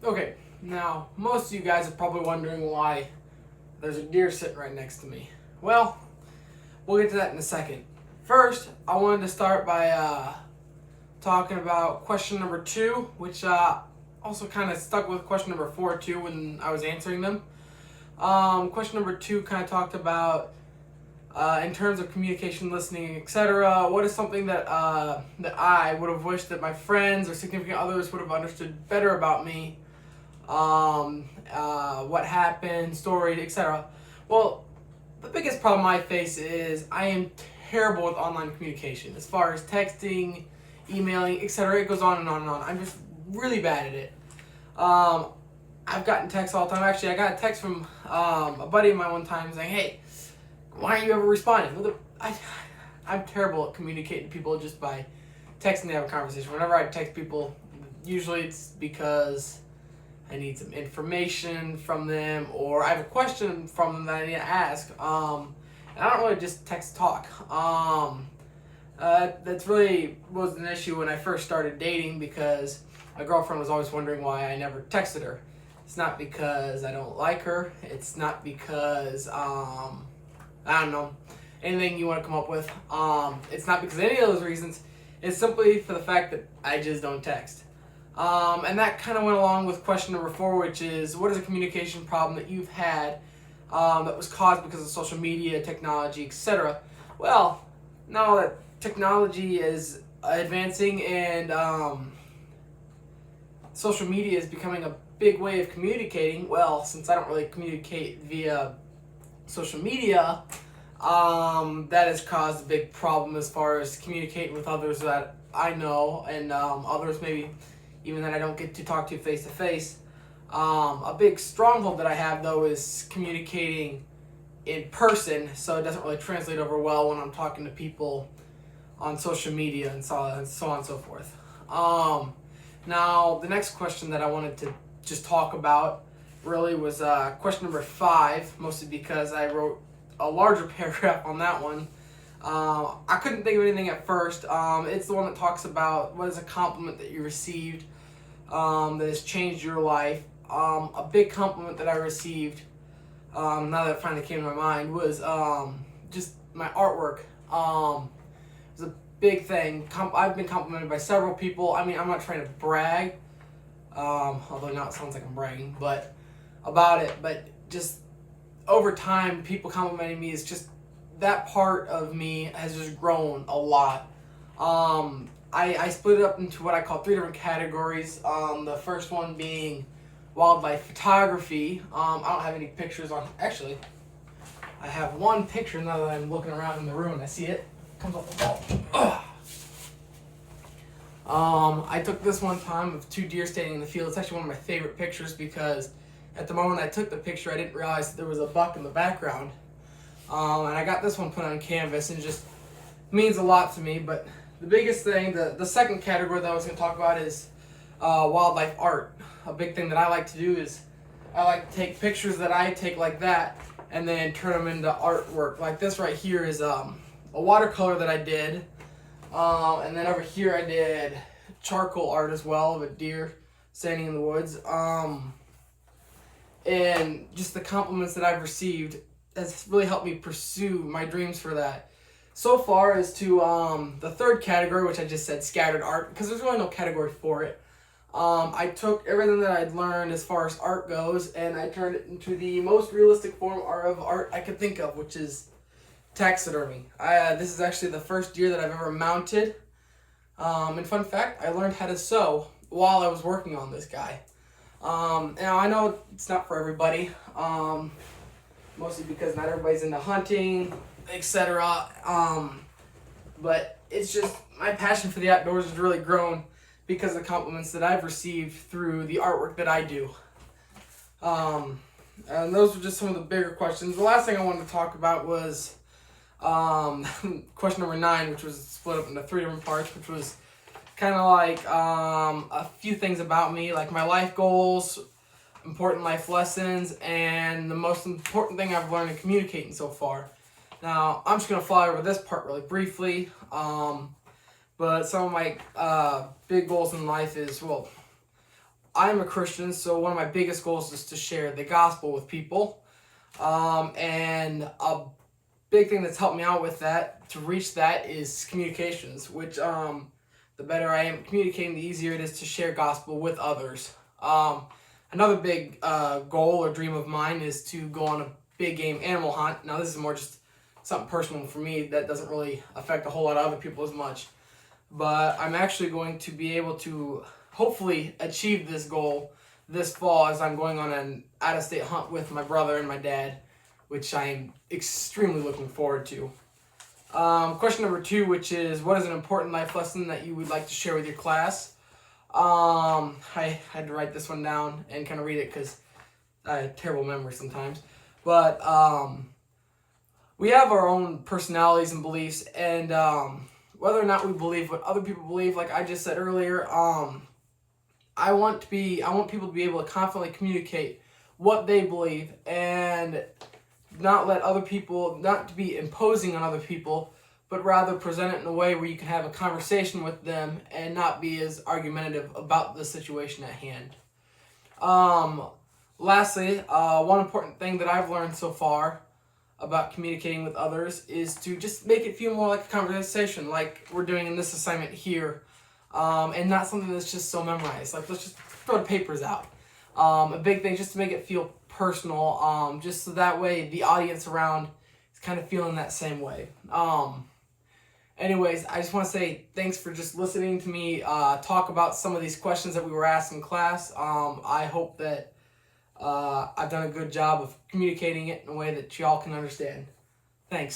Okay, now most of you guys are probably wondering why there's a deer sitting right next to me. Well, we'll get to that in a second. First, I wanted to start by talking about question number 2, which also kind of stuck with question number 4 too when I was answering them. Question number 2 kind of talked about in terms of communication, listening, etc. What is something that that I would have wished that my friends or significant others would have understood better about me? What happened, story, etc. Well, the biggest problem I face is I am terrible with online communication. As far as texting, emailing, etc. It goes on and on and on. I'm just really bad at it. I've gotten texts all the time. Actually, I got a text from a buddy of mine one time saying, "Hey, why aren't you ever responding?" Well, I'm terrible at communicating to people just by texting to have a conversation. Whenever I text people, usually it's because I need some information from them, or I have a question from them that I need to ask. And I don't really just text talk. That's really was an issue when I first started dating because my girlfriend was always wondering why I never texted her. It's not because I don't like her. It's not because I don't know, anything you want to come up with. It's not because of any of those reasons. It's simply for the fact that I just don't text. And that kind of went along with question number 4, which is, what is a communication problem that you've had that was caused because of social media, technology, etc.? Well, now that technology is advancing and social media is becoming a big way of communicating, well, since I don't really communicate via social media, that has caused a big problem as far as communicating with others that I know and others maybe even that I don't get to talk to face to face. A big stronghold that I have though is communicating in person, so it doesn't really translate over well when I'm talking to people on social media and so on and so forth. Now, the next question that I wanted to just talk about really was question number 5, mostly because I wrote a larger paragraph on that one. I couldn't think of anything at first. It's the one that talks about what is a compliment that you received that has changed your life. A big compliment that I received, now that it finally came to my mind, was just my artwork. It was a big thing. I've been complimented by several people. I mean, I'm not trying to brag, although now it sounds like I'm bragging, but about it. But just over time, people complimenting me is just that part of me has just grown a lot. I split it up into what I call 3 different categories. The first one being wildlife photography. I don't have any pictures on. Actually, I have one picture now that I'm looking around in the room and I see it. Comes off the wall. I took this one time of 2 deer standing in the field. It's actually one of my favorite pictures because at the moment I took the picture, I didn't realize that there was a buck in the background. And I got this one put on canvas and it just means a lot to me. But the biggest thing, the second category that I was going to talk about is wildlife art. A big thing that I like to do is I like to take pictures that I take like that and then turn them into artwork. Like this right here is a watercolor that I did. And then over here I did charcoal art as well of a deer standing in the woods. And just the compliments that I've received has really helped me pursue my dreams for that. So far as to the third category, which I just said scattered art, because there's really no category for it. I took everything that I'd learned as far as art goes, and I turned it into the most realistic form of art I could think of, which is taxidermy. This is actually the first deer that I've ever mounted. And fun fact, I learned how to sew while I was working on this guy. Now I know it's not for everybody, mostly because not everybody's into hunting, etc. But it's just my passion for the outdoors has really grown because of the compliments that I've received through the artwork that I do. And those were just some of the bigger questions. The last thing I wanted to talk about was question number 9, which was split up into 3 different parts, which was kind of like a few things about me, like my life goals, important life lessons, and the most important thing I've learned in communicating so far. Now, I'm just going to fly over this part really briefly, but some of my big goals in life is, well, I'm a Christian, so one of my biggest goals is to share the gospel with people. And a big thing that's helped me out with that, to reach that, is communications, which the better I am at communicating, the easier it is to share gospel with others. Another big goal or dream of mine is to go on a big game animal hunt. Now, this is more just something personal for me that doesn't really affect a whole lot of other people as much. But I'm actually going to be able to hopefully achieve this goal this fall, as I'm going on an out-of-state hunt with my brother and my dad, which I'm extremely looking forward to. Question number 2, which is, what is an important life lesson that you would like to share with your class? I had to write this one down and kind of read it because I have terrible memory sometimes. But we have our own personalities and beliefs, and whether or not we believe what other people believe, like I just said earlier, I want people to be able to confidently communicate what they believe, and not to be imposing on other people, but rather present it in a way where you can have a conversation with them and not be as argumentative about the situation at hand. Lastly, one important thing that I've learned so far about communicating with others is to just make it feel more like a conversation, like we're doing in this assignment here, and not something that's just so memorized. Like, let's just throw the papers out. A big thing, just to make it feel personal, just so that way the audience around is kind of feeling that same way. Anyways, I just want to say thanks for just listening to me talk about some of these questions that we were asked in class. I hope that I've done a good job of communicating it in a way that y'all can understand. Thanks.